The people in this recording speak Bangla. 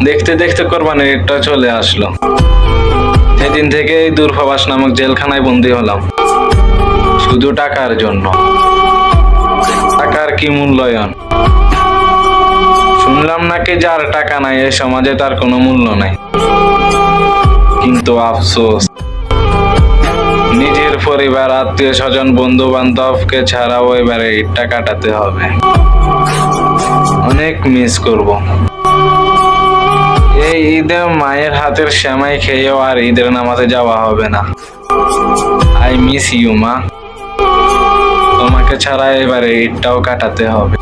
দেখতে দেখতে কোরবানির ঈদটা চলে আসলো। সেদিন থেকে এই দূরপ্রবাস নামক জেলখানায় বন্দী হলাম, শুধু টাকার জন্য। টাকার কি মূল্যায়ন? শুনলাম নাকি যার টাকা নাই এই সমাজে তার কোনো মূল্য নাই। কিন্তু আফসোস, নিজের পরিবার, আত্মীয় স্বজন, বন্ধু বান্ধবকে ছাড়াও এবারে ঈদটা কাটাতে হবে। অনেক মিস করব। এই ঈদে মায়ের হাতের সেমাই খেয়েও আর ঈদের নামাজে যাওয়া হবে না। আই মিস ইউ মা। তোমাকে ছাড়া এবারে ঈদটাও কাটাতে হবে।